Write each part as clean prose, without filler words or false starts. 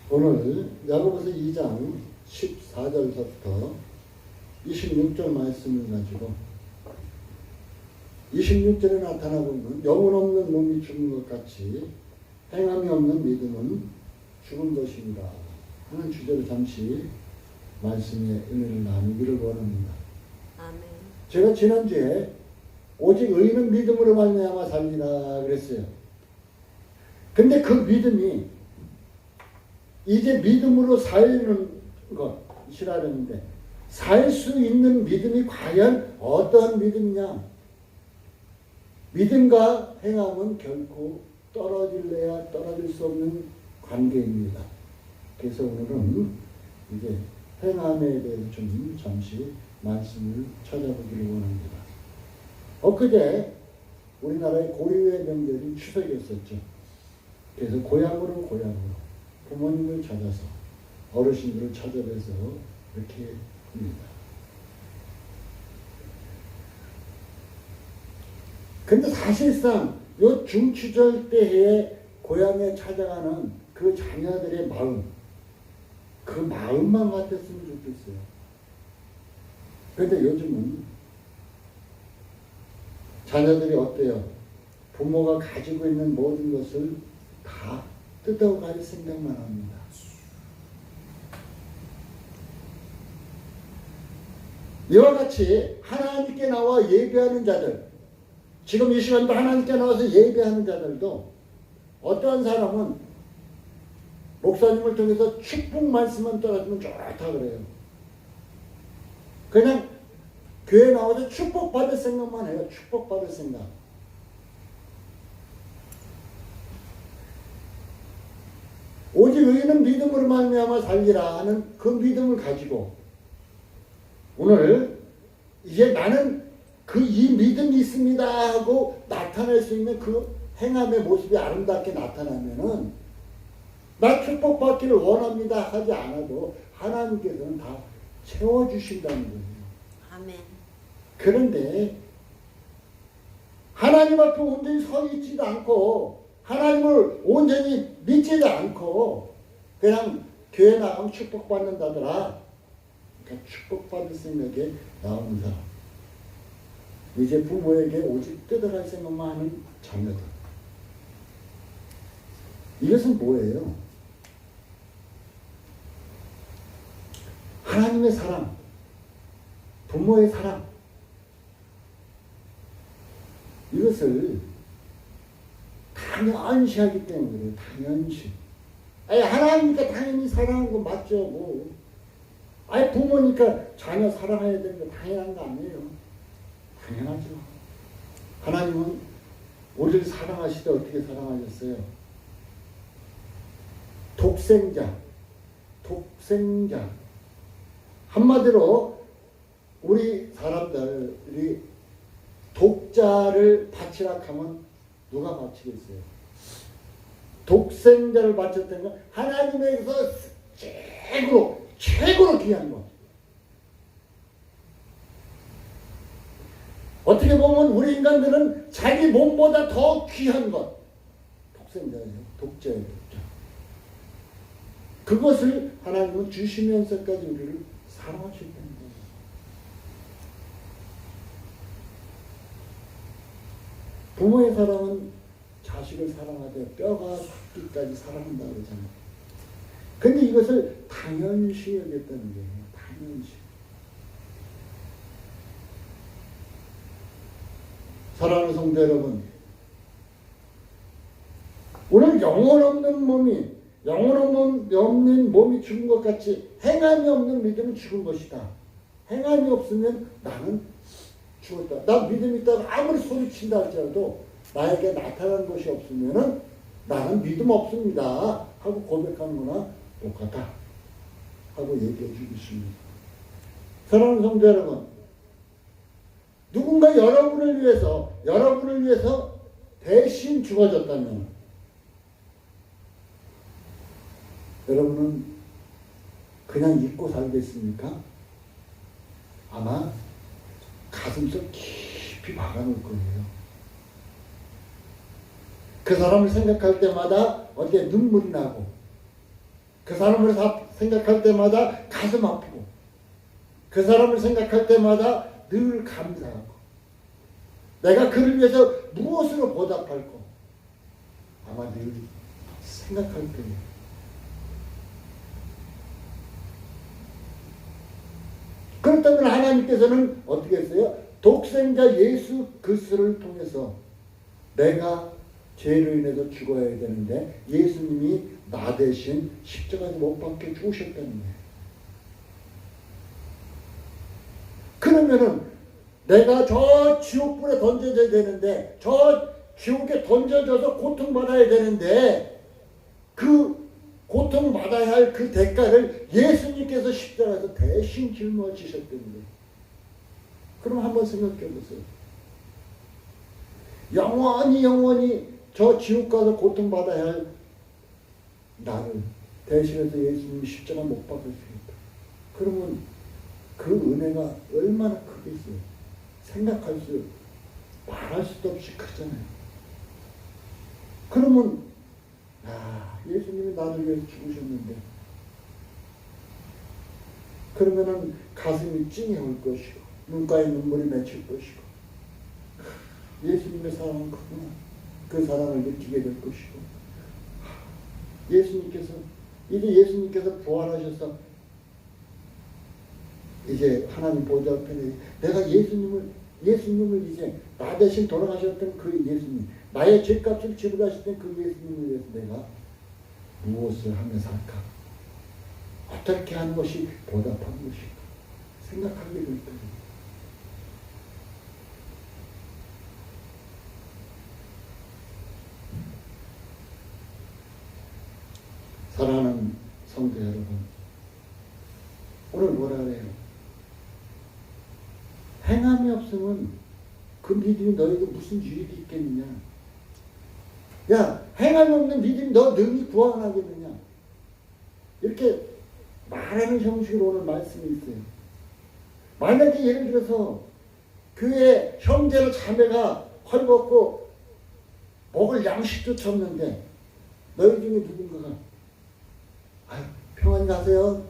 오늘 야고보서 2장 14절부터 26절 말씀을 가지고 26절에 나타나고 있는 영혼 없는 몸이 죽은 것 같이 행함이 없는 믿음은 죽은 것입니다 하는 주제로 잠시 말씀의 은혜를 나누기를 원합니다. 아멘. 제가 지난주에 오직 의인은 믿음으로 말미암아 살리라 그랬어요. 근데 그 믿음이 이제 믿음으로 사는 것이라 그랬는데 살 수 있는 믿음이 과연 어떠한 믿음이냐? 믿음과 행함은 결코 떨어질래야 떨어질 수 없는 관계입니다. 그래서 오늘은 이제 행함에 대해서 좀 잠시 말씀을 찾아보기를 원합니다. 엊그제 우리나라의 고유의 명절인 추석이었었죠. 그래서 고향으로 부모님을 찾아서 어르신들을 찾아뵈서 이렇게 합니다. 근데 사실상 요 중추절 때에 고향에 찾아가는 그 자녀들의 마음, 그 마음만 같았으면 좋겠어요. 그런데 요즘은 자녀들이 어때요? 부모가 가지고 있는 모든 것을 다 뜯어갈 생각만 합니다. 이와 같이 하나님께 나와 예배하는 자들, 지금 이 시간도 하나님께 나와서 예배하는 자들도 어떠한 사람은 목사님을 통해서 축복 말씀만 떨어지면 좋다 그래요. 그냥 교회 나와서 축복받을 생각만 해요. 축복받을 생각. 오직 의인은 믿음으로 말미암아 살리라 하는 그 믿음을 가지고 오늘 이제 나는 이 믿음이 있습니다 하고 나타낼 수 있는 그 행함의 모습이 아름답게 나타나면은 나 축복받기를 원합니다 하지 않아도 하나님께서는 다 채워주신다는 거예요. 아멘. 그런데 하나님 앞에 온전히 서 있지도 않고 하나님을 온전히 믿지도 않고 그냥 교회 나가면 축복받는다더라. 그러니까 축복받을 생각에 나오는 사람. 이제 부모에게 오직 뜯어갈 생각만 하는 자녀들. 이것은 뭐예요? 하나님의 사랑, 부모의 사랑, 이것을 당연시 하기 때문에 그래요. 당연시. 아니, 하나님이니까 당연히 사랑하는 거 맞죠. 뭐. 아니, 부모니까 자녀 사랑해야 되는 거 당연한 거 아니에요. 당연하죠. 하나님은 우리를 사랑하실 때 어떻게 사랑하셨어요? 독생자. 한마디로 우리 사람들이 독자를 바치라 하면 누가 바치겠어요? 독생자를 바쳤다는 건 하나님에게서 최고로 귀한 것. 어떻게 보면 우리 인간들은 자기 몸보다 더 귀한 것. 독생자예요. 독자예요. 독자. 그것을 하나님은 주시면서까지 우리를 사랑하셨다는 거예요. 부모의 사랑은 자식을 사랑하되 뼈가 죽기까지 사랑한다고 그러잖아요. 근데 이것을 당연시 여겼다는 거예요. 당연시. 사랑하는 성도 여러분, 오늘 영혼 없는 몸이 죽은 것 같이 행함이 없는 믿음은 죽은 것이다. 행함이 없으면 나는 죽었다. 나 믿음 있다고 아무리 소리친다 할지라도 나에게 나타난 것이 없으면 나는 믿음 없습니다 하고 고백하는 거나 똑같다 하고 얘기해 주겠습니다. 사랑하는 성도 여러분, 누군가 여러분을 위해서 대신 죽어졌다면 여러분은 그냥 잊고 살겠습니까? 아마 가슴속 깊이 박아놓을 거예요. 그 사람을 생각할 때마다 어디에 눈물이 나고 그 사람을 생각할 때마다 가슴 아프고 그 사람을 생각할 때마다 늘 감사하고 내가 그를 위해서 무엇으로 보답할까 아마 늘 생각할 거예요. 그렇다면 하나님께서는 어떻게 했어요? 독생자 예수 그리스도를 통해서 내가 죄로 인해서 죽어야 되는데 예수님이 나 대신 십자가에 못 박혀 죽으셨다는 거예요. 그러면은 내가 저 지옥불에 던져져야 되는데 저 지옥에 던져져서 고통받아야 되는데 그 고통받아야 할 그 대가를 예수님께서 십자가에서 대신 짊어지셨다는 거예요. 그럼 한번 생각해 보세요. 영원히 저 지옥 가서 고통받아야 할 나를 대신해서 예수님이 십자가 못 박으시겠다. 그러면 그 은혜가 얼마나 크겠어요. 생각할 수, 말할 수도 없이 크잖아요. 그러면 예수님이 나를 위해서 죽으셨는데 그러면은 가슴이 찡해올 것이고 눈가에 눈물이 맺힐 것이고 예수님의 사랑은 크구나. 그 사랑을 느끼게 될 것이고 예수님께서 부활하셔서 이제 하나님 보좌 앞에 내가 예수님을 이제 나 대신 돌아가셨던 그 예수님 나의 죄값을 지불하셨던 그 예수님을 위해서 내가 무엇을 하며 살까? 어떻게 하는 것이 보답한 것일까? 생각하게 될 거예요. 사랑하는 성도 여러분, 오늘 뭐라 그래요? 행함이 없으면 그 믿음이 너에게 무슨 유익이 있겠느냐? 야, 행함이 없는 믿음이 너 능히 구원하겠느냐? 이렇게 말하는 형식으로 오늘 말씀이 있어요. 만약에 예를 들어서 교회 형제나 자매가 헐벗고 먹을 양식조차 없는데 너희 중에 누군가가 평안히 가세요.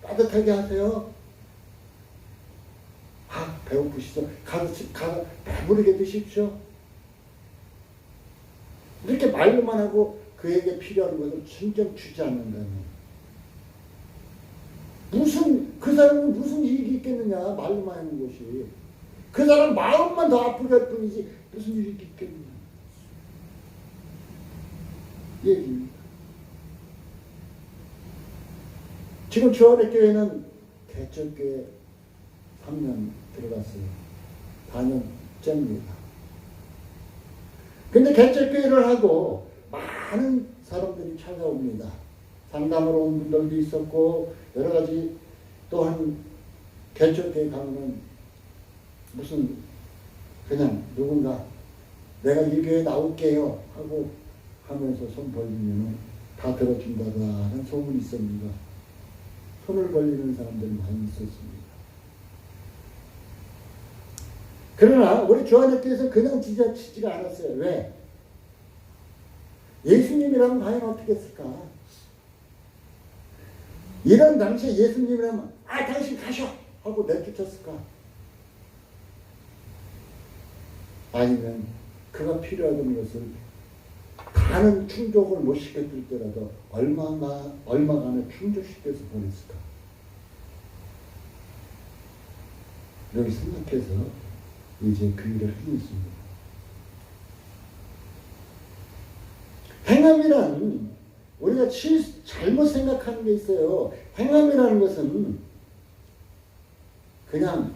따뜻하게 하세요. 배고프시죠? 가서 배부르게 드십시오. 이렇게 말로만 하고 그에게 필요한 것을 진정 주지 않는다면 그 사람은 무슨 이익이 있겠느냐? 말로만 하는 것이. 그 사람 마음만 더 아프게 할 뿐이지 무슨 이익이 있겠느냐? 얘기입니다. 지금 주안의 교회는 개척교회 3년 들어갔어요. 4년째입니다. 근데 개척교회를 하고 많은 사람들이 찾아옵니다. 상담으로 온 분들도 있었고 여러 가지 또한 개척교회 가면 무슨 그냥 누군가 내가 이 교회에 나올게요 하고 하면서 손 벌리면 다 들어준다는 소문이 있습니다. 손을 벌리는 사람들이 많이 있었습니다. 그러나 우리 주안의교회에서 그냥 지지치지가 않았어요. 왜? 예수님이라면 과연 어떻게 했을까? 이런 당시에 예수님이라면 당신 가셔! 하고 내쫓았을까? 아니면 그가 필요하던 것을 다는 충족을 못 시켜줄 때라도 얼마간을 충족시켜서 보냈을까? 여기 생각해서 이제 그 일을 하겠습니다. 행함이란 우리가 잘못 생각하는 게 있어요. 행함이라는 것은 그냥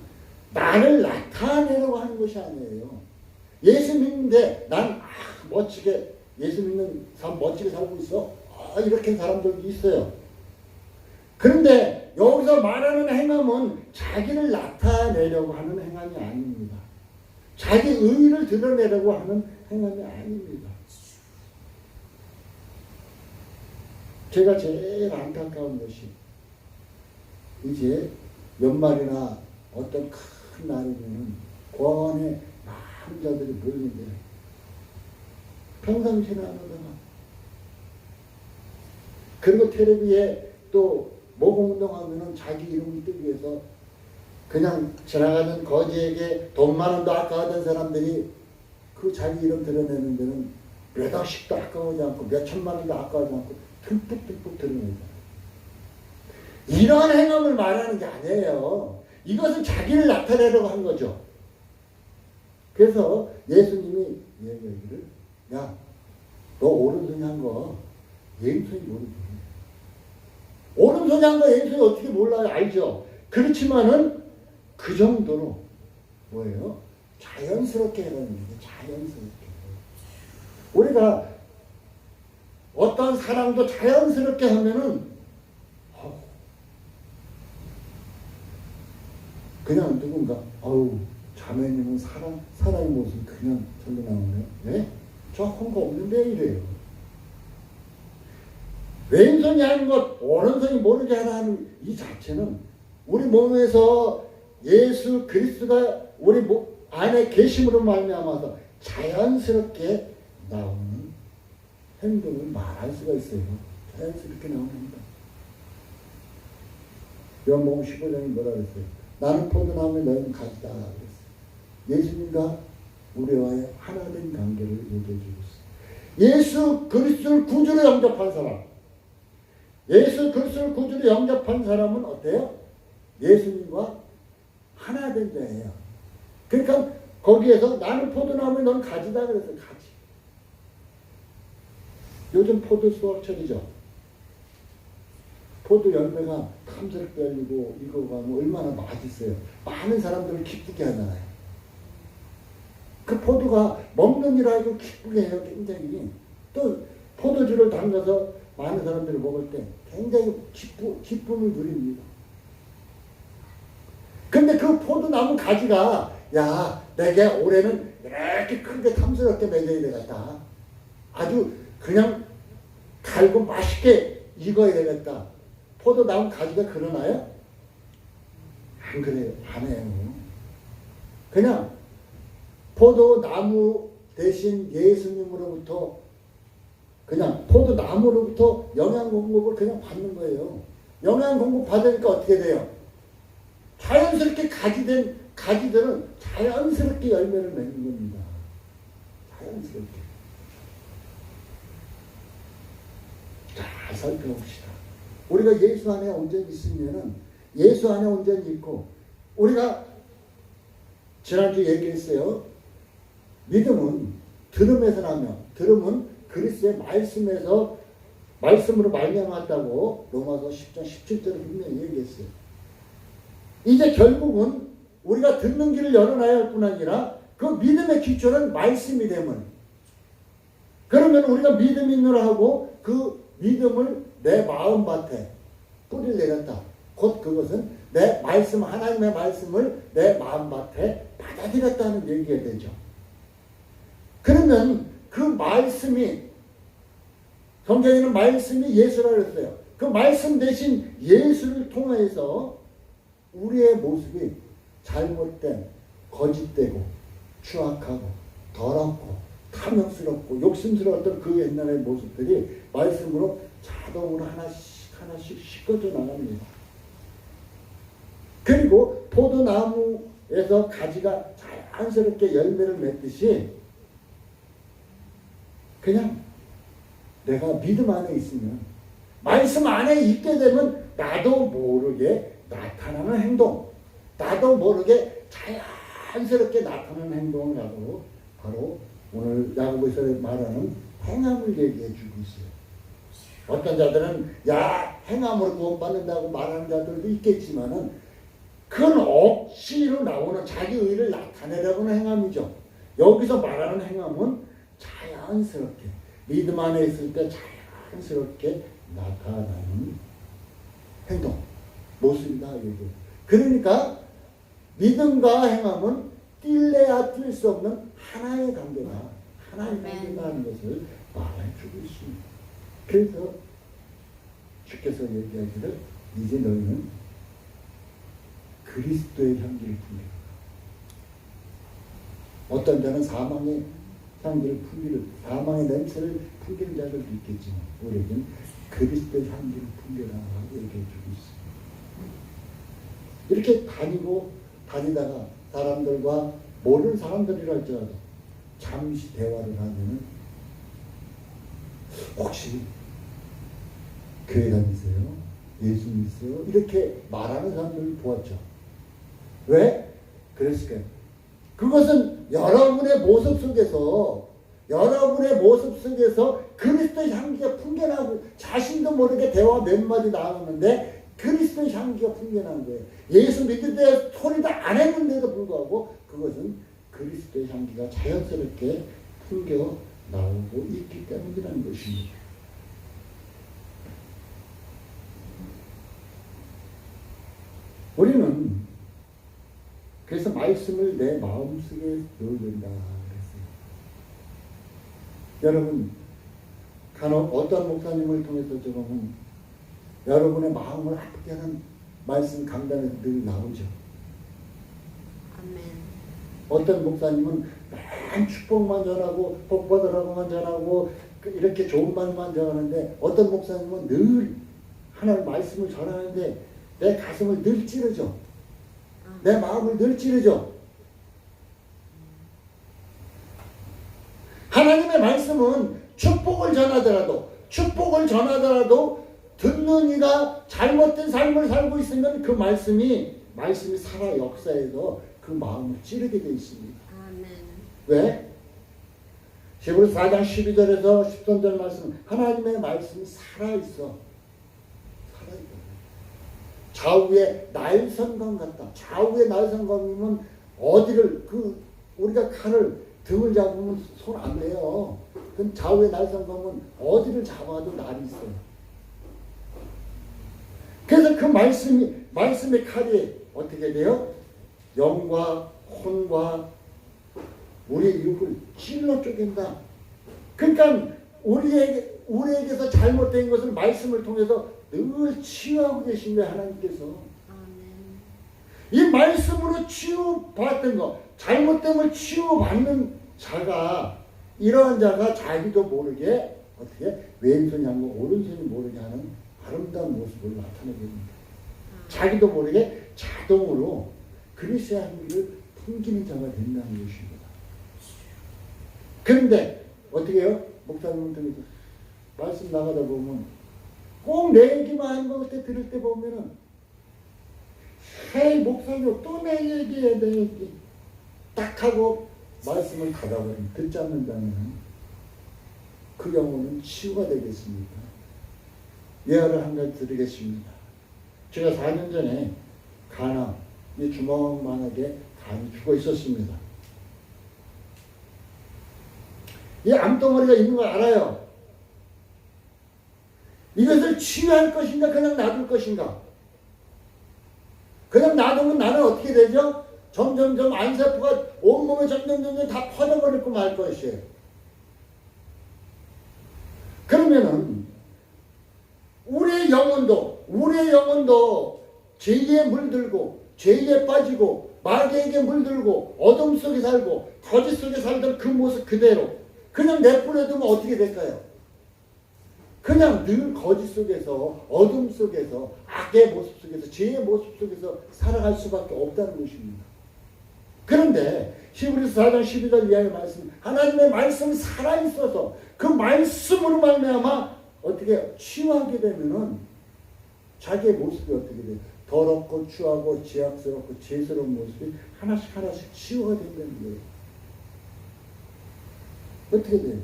나를 나타내려고 하는 것이 아니에요. 예수 믿는데 난 멋지게 예수 믿는 사람 멋지게 살고 있어. 이렇게 사람들도 있어요. 그런데 여기서 말하는 행함은 자기를 나타내려고 하는 행함이 아닙니다. 자기 의의를 드러내려고 하는 행함이 아닙니다. 제가 제일 안타까운 것이 이제 연말이나 어떤 큰 날이면 공원에 많은 자들이 모이는데 평상시나 하다가 그리고 텔레비에 또 모공운동하면은 자기 이름을 뜨기 위해서 그냥 지나가는 거지에게 돈 많은도 아까워하던 사람들이 그 자기 이름 드러내는 데는 몇 억씩도 아까워하지 않고 몇 천만 원도 아까워하지 않고 듬뿍듬뿍 드러내잖아요. 이런 행함을 말하는 게 아니에요. 이것은 자기를 나타내려고 한 거죠. 그래서 예수님이 얘기를 야, 너 오른손이 한 거 왼손이 모르지. 오른손이 한 거 왼손이 어떻게 몰라요? 알죠? 그렇지만은 그 정도로 뭐예요? 자연스럽게 해라는 거예요. 자연스럽게. 우리가 어떤 사랑도 자연스럽게 하면은 그냥 누군가 자매님은 사랑의 모습이 그냥 절로 나오네요. 네? 저 한 거 없는데 이래요. 왼손이 하는 것 오른손이 모르게 하라는 이 자체는 우리 몸에서 예수 그리스도가 우리 안에 계심으로 말미암아서 자연스럽게 나오는 행동을 말할 수가 있어요. 자연스럽게 나오는 행동. 요한복음 15장이 뭐라 그랬어요? 나는 포도나무에 너희는 가지다 그랬어요. 예수님과 우리와의 하나된 관계를 얘기해 주고 있어요. 예수 그리스도를 구주로 영접한 사람, 예수 그리스도를 구주로 영접한 사람은 어때요? 예수님과 하나된 자예요. 그러니까 거기에서 나는 포도나무에 넌 가지다 그랬어요. 가지. 요즘 포도 수확철이죠. 포도 열매가 탐스럽게 열리고 이거가 뭐 얼마나 맛있어요. 많은 사람들을 기쁘게 하잖아요. 그 포도가 먹는 일 알고 기쁘게 해요. 굉장히. 또 포도주를 담가서 많은 사람들이 먹을 때 굉장히 기쁨을 누립니다. 근데 그 포도나무 가지가 야 내게 올해는 이렇게 크게 탐스럽게 맺어야 되겠다. 아주 그냥 달고 맛있게 익어야 되겠다. 포도나무 가지가 그러나요? 안 그래요. 안 해요. 그냥 포도나무 대신 예수님으로부터 그냥 포도나무로부터 영양 공급을 그냥 받는 거예요. 영양 공급 받으니까 어떻게 돼요? 자연스럽게 가지들은 자연스럽게 열매를 맺는 겁니다. 자연스럽게. 잘 살펴봅시다. 우리가 예수 안에 온전히 있으면은 예수 안에 온전히 있고 우리가 지난주 얘기했어요. 믿음은 들음에서 나며 들음은 그리스도의 말씀으로 말미암았다고 로마서 10장 17절에 분명히 얘기했어요. 이제 결국은 우리가 듣는 길을 열어놔야 할 뿐 아니라 그 믿음의 기초는 말씀이 되면 그러면 우리가 믿음 있노라 하고 그 믿음을 내 마음밭에 뿌리를 내렸다. 곧 그것은 내 말씀 하나님의 말씀을 내 마음밭에 받아들였다는 얘기가 되죠. 그러면 그 말씀이 성경에는 말씀이 예수라고 했어요. 그 말씀 대신 예수를 통해서 우리의 모습이 잘못된 거짓되고 추악하고 더럽고 탐욕스럽고 욕심스러웠던 그 옛날의 모습들이 말씀으로 자동으로 하나씩 씻겨져 나갑니다. 그리고 포도나무에서 가지가 자연스럽게 열매를 맺듯이 그냥 내가 믿음 안에 있으면 말씀 안에 있게 되면 나도 모르게 나타나는 행동, 나도 모르게 자연스럽게 나타나는 행동을 나도 바로 오늘 야고보에서 말하는 행함을 얘기해 주고 있어요. 어떤 자들은 야 행함으로 구원받는다고 말하는 자들도 있겠지만은 그건 억지로 나오는 자기 의를 나타내려고 하는 행함이죠. 여기서 말하는 행함은 자연스럽게 믿음 안에 있을 때 자연스럽게 나타나는 행동, 모습이다. 그러니까 믿음과 행함은 뛸래야 뛸 수 없는 하나의 관계다. 하나의 관계라는 것을 말해주고 있습니다. 그래서 주께서 얘기하기를 이제 너희는 그리스도의 향기를 풍기라. 어떤 자는 사망의 향기를 풍기를 사망의 냄새를 풍기는 자들도 있겠지만 우리에겐 그리스도의 향기를 풍겨라 얘기해주고 있습니다. 이렇게 다니다가 사람들과 모르는 사람들이랄지라도 잠시 대화를 하면은 혹시 교회 다니세요? 예수 믿으세요? 이렇게 말하는 사람들을 보았죠. 왜? 그랬을까요? 그것은 여러분의 모습 속에서 그리스도의 향기가 풍겨나고 자신도 모르게 대화 몇 마디 나왔는데 그리스도의 향기가 풍겨난 거예요. 예수 믿을 때 소리도 안 했는데도 불구하고 그것은 그리스도의 향기가 자연스럽게 풍겨 나오고 있기 때문이라는 것입니다. 우리는 그래서 말씀을 내 마음속에 넣어야 된다 그랬어요. 여러분 간혹 어떤 목사님을 통해서 들어보면 여러분의 마음을 아프게 하는 말씀 강단에서 늘 나오죠. 아멘. 어떤 목사님은 만 축복만 전하고 복 받으라고만 전하고 이렇게 좋은 말만 전하는데 어떤 목사님은 늘 하나님 말씀을 전하는데 내 가슴을 늘 찌르죠. 내 마음을 늘 찌르죠. 하나님의 말씀은 축복을 전하더라도 듣는 이가 잘못된 삶을 살고 있으면 그 말씀이 살아 역사에서 그 마음을 찌르게 되어 있습니다. 아멘. 왜? 히브리서 4장 12절에서 13절 말씀 하나님의 말씀이 살아있어. 좌우의 날선검 같다. 좌우의 날선검이면 어디를 우리가 칼을 등을 잡으면 손 안 돼요. 그럼 좌우의 날선검은 어디를 잡아도 날이 있어요. 그래서 그 말씀의 칼이 어떻게 돼요? 영과 혼과 우리의 육을 찔러 쪼갠다. 그러니까 우리에게서 잘못된 것을 말씀을 통해서 늘 치유하고 계신 거예요. 하나님께서. 아멘. 이 말씀으로 치유받던 것, 잘못됨을 치유받는 자가 이러한 자가 자기도 모르게 어떻게 왼손이 하고 오른손이 모르게 하는 아름다운 모습을 나타내게 됩니다. 자기도 모르게 자동으로 그리스도의 향기를 풍기는 자가 된다는 것입니다. 그런데 어떻게 해요? 목사님을 통해서 말씀 나가다 보면 꼭 내 얘기만 하는 것 같아 들을 때 보면은 헤이 목사님 또 내 얘기해 내 얘기 딱 하고 말씀을 닫아버리면 듣지 않는다면 그 영혼은 치유가 되겠습니까? 예화를 한 가지 드리겠습니다. 제가 4년 전에 가나 이 주먹만하게 간이 죽어 있었습니다. 이 암덩어리가 있는 걸 알아요. 이것을 치유할 것인가 그냥 놔둘 것인가. 그냥 놔두면 나는 어떻게 되죠? 점점점 안세포가 온몸에 점점점 다 퍼져버리고 말 것이에요. 그러면은 우리의 영혼도 죄에 물들고 죄에 빠지고 마귀에게 물들고 어둠 속에 살고 거짓 속에 살던 그 모습 그대로 그냥 내버려두면 어떻게 될까요? 그냥 늘 거짓 속에서 어둠 속에서 악의 모습 속에서 죄의 모습 속에서 살아갈 수밖에 없다는 것입니다. 그런데 히브리서 4장 12절 이하의 말씀 하나님의 말씀이 살아있어서 그 말씀으로 말미암아 어떻게 치유하게 되면은 자기의 모습이 어떻게 돼요? 더럽고 추하고 지악스럽고 죄스러운 모습이 하나씩 치유가 된다는 거예요. 어떻게 돼요?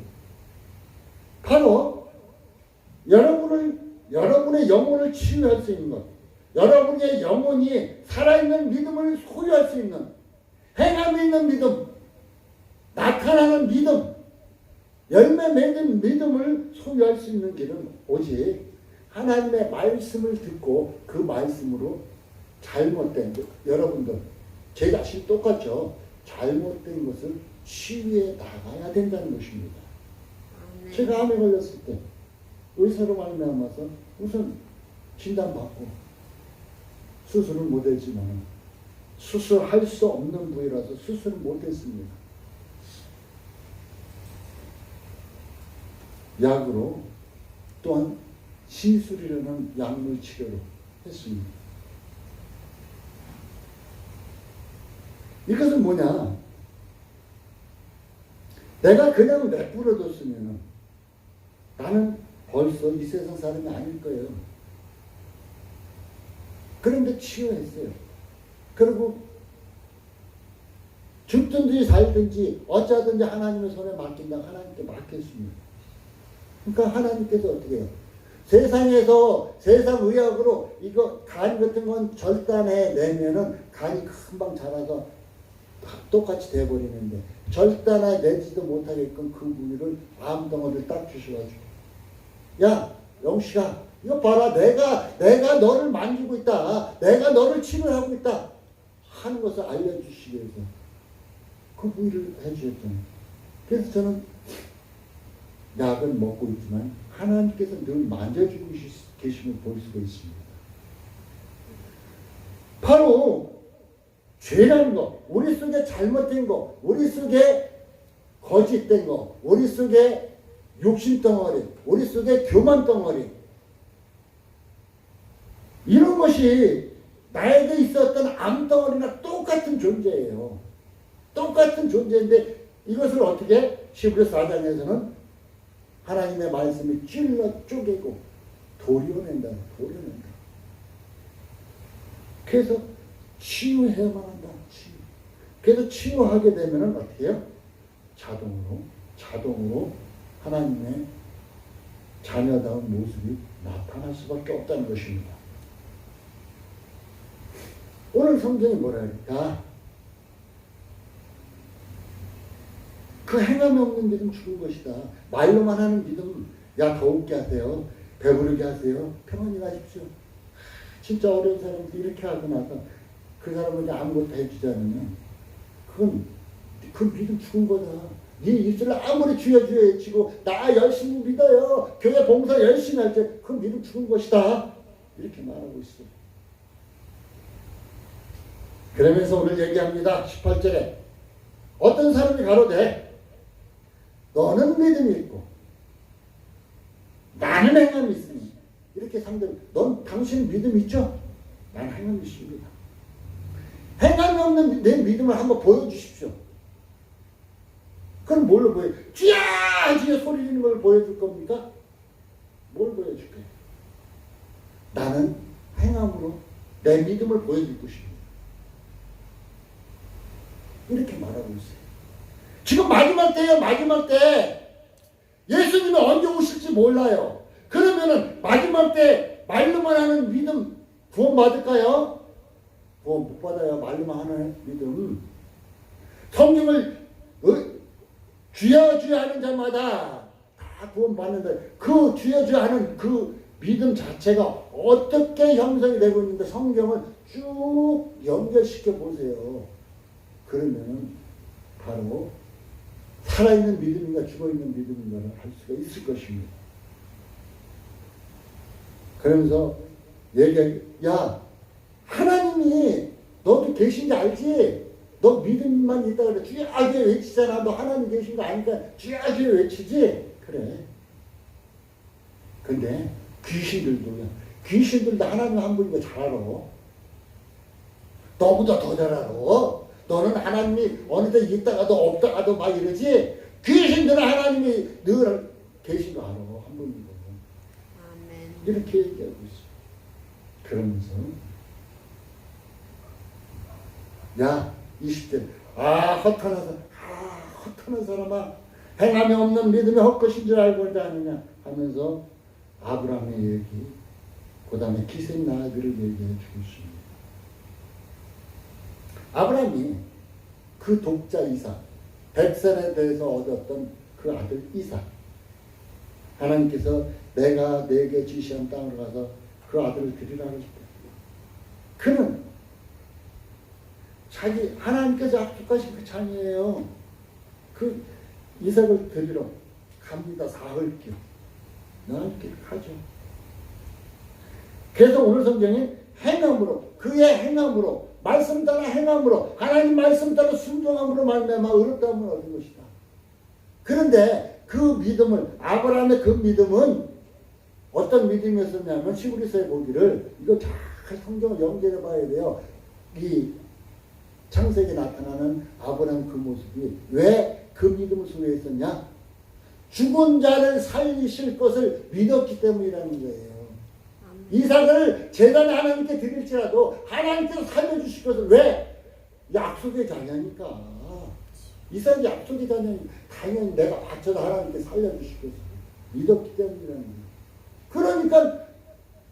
바로 여러분의 영혼을 치유할 수 있는 것, 여러분의 영혼이 살아있는 믿음을 소유할 수 있는 행함이 있는 믿음, 나타나는 믿음, 열매 맺는 믿음을 소유할 수 있는 길은 오직 하나님의 말씀을 듣고 그 말씀으로 잘못된 것, 여러분들 제 자신 똑같죠. 잘못된 것을 치유해 나가야 된다는 것입니다. 제가 암에 걸렸을 때 의사로 말미암아서 우선 진단받고 수술을 못했지만 수술할 수 없는 부위라서 수술을 못했습니다. 약으로 또한 시술이라는 약물 치료로 했습니다. 이것은 뭐냐? 내가 그냥 내버려뒀으면 나는 벌써 이 세상 사람이 아닐 거예요. 그런데 치유했어요. 그리고 죽든지 살든지 어쩌든지 하나님의 손에 맡긴다고 하나님께 맡겼습니다. 그러니까 하나님께서 어떻게 해요? 세상에서 세상 의학으로 이거 간 같은 건 절단해 내면은 간이 금방 자라서 똑같이 돼버리는데 절단해 내지도 못하게끔 그 부위를 암덩어리를 딱 주셔가지고 야 영식아 이거 봐라 내가 너를 만지고 있다 내가 너를 치료하고 있다 하는 것을 알려주시기 위해서 그 부위를 해주셨잖아요. 그래서 저는 약은 먹고 있지만 하나님께서 늘 만져주고 계심을 볼 수가 있습니다. 바로 죄라는 거, 우리 속에 잘못된 거, 우리 속에 거짓된 거, 우리 속에 욕심덩어리, 우리 속에 교만덩어리 이런 것이 나에게 있었던 암덩어리나 똑같은 존재예요. 똑같은 존재인데 이것을 어떻게 히브리서 4장에서는 하나님의 말씀이 찔러 쪼개고 도려낸다. 그래서 치유해야만 한다. 그래서 치유하게 되면은 어떻게 해요? 자동으로 하나님의 자녀다운 모습이 나타날 수밖에 없다는 것입니다. 오늘 성경이 뭐라 그럴까? 그 행함이 없는 믿음 죽은 것이다. 말로만 하는 믿음, 야 더욱게 하세요. 배부르게 하세요. 평안히 가십시오. 진짜 어려운 사람들 이렇게 하고 나서 그 사람에게 아무것도 해주지 않으면 그건 그 믿음 죽은 거다. 네 입술을 아무리 주여 외치고 나 열심히 믿어요. 교회 봉사 열심히 할 때 그 믿음 죽은 것이다. 이렇게 말하고 있어요. 그러면서 오늘 얘기합니다. 18절에 어떤 사람이 가로되 너는 믿음이 있고 나는 행함이 있으니 이렇게 상대 넌 당신 믿음 있죠? 나는 행함이 있습니다. 행함이 없는 내 믿음을 한번 보여주십시오. 그럼 뭘로 보여? 쥐야 소리 지르는 걸 보여줄 겁니까? 뭘 보여줄 거예요? 나는 행함으로 내 믿음을 보여줄 것입니다. 이렇게 말하고 있어요. 지금 마지막 때예요. 마지막 때. 예수님이 언제 오실지 몰라요. 그러면은 마지막 때 말로만 하는 믿음 구원 받을까요? 구원 못 받아요. 말로만 하는 믿음. 성경을 주여 하는 자마다 다 구원 받는데 그 주여 하는 그 믿음 자체가 어떻게 형성이 되고 있는데 성경을 쭉 연결시켜 보세요. 그러면은 바로 살아있는 믿음인가 죽어있는 믿음인가를 알 수가 있을 것입니다. 그러면서 야 하나님이 너도 계신지 알지? 너 믿음만 있다 그래. 주야주야 외치잖아. 너 하나님 계신 거 아니까 주야주야 외치지? 그래. 근데 귀신들도 하나님 한 분인 거 잘 알아. 너보다 더 잘 알아. 너는 하나님이 어느 때 있다가도 없다가도 막 이러지. 귀신들은 하나님이 늘 계신 거 알아. 한 분인 거. 아멘. 이렇게 얘기하고 있어. 그러면서 야 20대 헛하는 사람아 행함이 없는 믿음이 헛것인 줄 알고 있지 않느냐 하면서 아브라함의 얘기 그 다음에 기생 나아들을 얘기해 주고 있습니다. 아브라함이 그 독자 이삭 백선에 대해서 얻었던 그 아들 이삭 하나님께서 내가 내게 지시한 땅으로 가서 그 아들을 드리라 하셨다. 그는 자기 하나님께서 약속하신 그 자녀예요. 그 이삭을 드리러 갑니다. 사흘길 나흘길 가죠. 그래서 오늘 성경이 행함으로 그의 행함으로 말씀 따라 행함으로 하나님 말씀 따라 순종함으로 말미암아 의롭다함을 얻은 것이다. 그런데 그 믿음을 아브라함의 그 믿음은 어떤 믿음이었었냐면 시브리서에 보기를 이거 잘 성경을 연결해 봐야 돼요. 이 창세기에 나타나는 아브라함 그 모습이 왜 그 믿음을 소유했었냐? 죽은 자를 살리실 것을 믿었기 때문이라는 거예요. 이삭을 제단에 하나님께 드릴지라도 하나님께서 살려주실 것을 왜? 약속의 자녀니까. 이삭이 약속의 자녀니 당연히 내가 바쳐서 하나님께 살려주실 것을 믿었기 때문이라는 거예요. 그러니까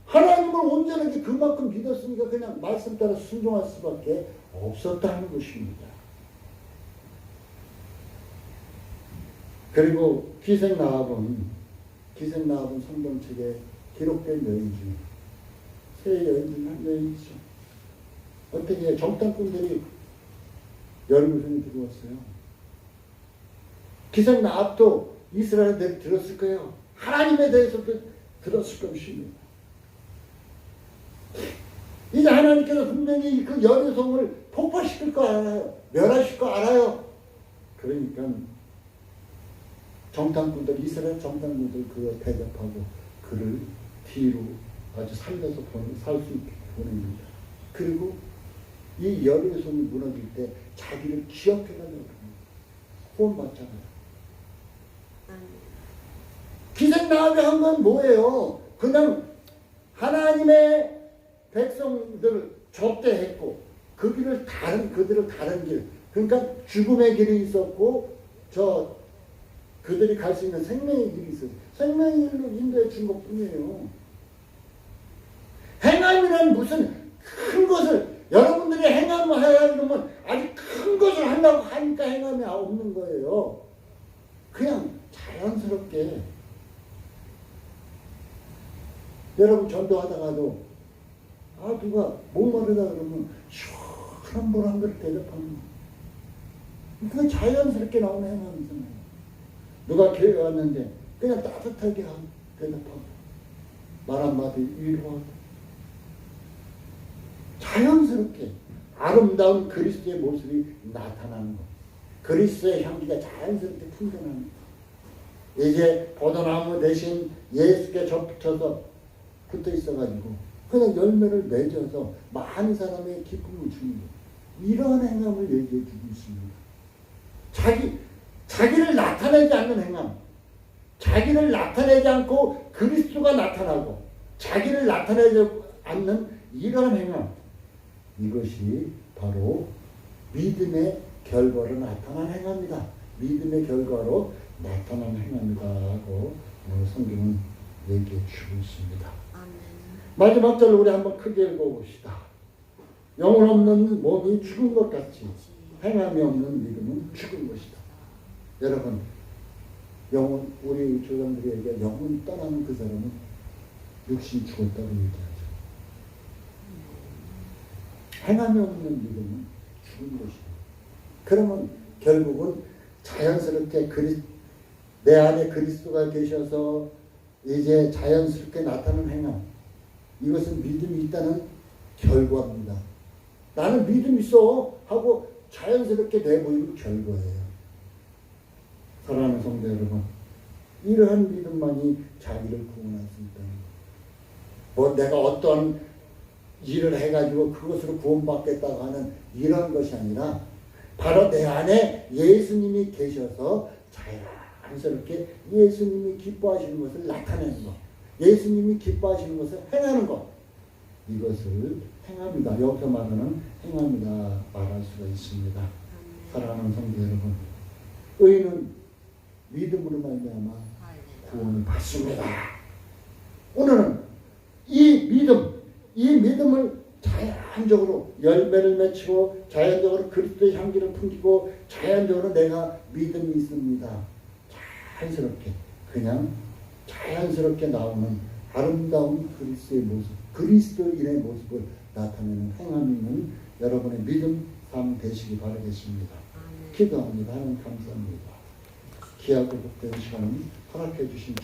하나님을 온전하게 그만큼 믿었으니까 그냥 말씀 따라 순종할 수밖에 없었다는 것입니다. 그리고 기생나합은 성경책에 기록된 여인 중 세 여인 중 한 여인이죠. 어떻게 정탐꾼들이 열무성이 들어왔어요. 기생나합도 이스라엘에 들었을 거예요. 하나님에 대해서도 들었을 것입니다. 이제 하나님께서 분명히 그 여리송을 폭파시킬 거 알아요. 멸하실 거 알아요. 그러니까 정탐꾼들, 이스라엘 정탐꾼들 그걸 대접하고 그를 뒤로 아주 살려서 살 수 있게 보냅니다. 그리고 이 여리송이 무너질 때 자기를 기억해가려고 합니다. 구원받잖아요. 기생나합이 한 건 뭐예요? 그냥 하나님의 백성들을 접대했고 그들을 다른 길, 그러니까 죽음의 길이 있었고 그들이 갈 수 있는 생명의 길이 있어요. 생명의 길로 인도해 준 것뿐이에요. 행함이란 무슨 큰 것을 여러분들이 행함을 해야 그러면 아주 큰 것을 하려고 하니까 행함이 없는 거예요. 그냥 자연스럽게 여러분 전도하다가도 누가 목마르다 그러면 시원한 물 한 그릇 대접하는 거. 그게 자연스럽게 나오는 행함이잖아요. 누가 교회 왔는데 그냥 따뜻하게 대답하고 말 한마디 위로하고 자연스럽게 아름다운 그리스도의 모습이 나타나는 것. 그리스도의 향기가 자연스럽게 풍겨나는 것. 이제 포도나무 대신 예수께 접붙여서 붙어 있어가지고 그냥 열매를 맺어서 많은 사람의 기쁨을 주는 것. 이러한 행함을 얘기해 주고 있습니다. 자기를 나타내지 않는 행함, 자기를 나타내지 않고 그리스도가 나타나고 자기를 나타내지 않는 이러한 행함, 이것이 바로 믿음의 결과로 나타난 행함이다. 믿음의 결과로 나타난 행함이다 하고 성경은 얘기해 주고 있습니다. 마지막 절로 우리 한번 크게 읽어봅시다. 영혼 없는 몸이 죽은 것 같이 행함이 없는 믿음은 죽은 것이다. 여러분, 우리 조상들이 얘기한 영혼이 떠나는 그 사람은 육신이 죽었다고 얘기하죠. 행함이 없는 믿음은 죽은 것이다. 그러면 결국은 자연스럽게 내 안에 그리스도가 계셔서 이제 자연스럽게 나타나는 행함, 이것은 믿음이 있다는 결과입니다. 나는 믿음 있어 하고 자연스럽게 내보이는 결과예요. 사랑하는 성도 여러분, 이러한 믿음만이 자기를 구원할 수 있다는 것. 내가 어떤 일을 해가지고 그것으로 구원받겠다고 하는 이런 것이 아니라 바로 내 안에 예수님이 계셔서 자연스럽게 예수님이 기뻐하시는 것을 나타내는 것, 예수님이 기뻐하시는 것을 행하는 것, 이것을 행함이다. 여기서 말하는 행함이다 말할 수가 있습니다. 사랑하는 성도 여러분, 의인은 믿음으로 말미암아 구원을 받습니다. 오늘은 이 믿음을 자연적으로 열매를 맺히고 자연적으로 그리스도의 향기를 풍기고 자연적으로 내가 믿음이 있습니다. 자연스럽게 그냥 자연스럽게 나오는 아름다운 그리스도의 모습, 그리스도인의 모습을 나타내는 행함이 있는 여러분의 믿음 삶 되시기 바라겠습니다. 기도합니다. 하나님 감사합니다. 귀하고 복된 시간을 허락해 주신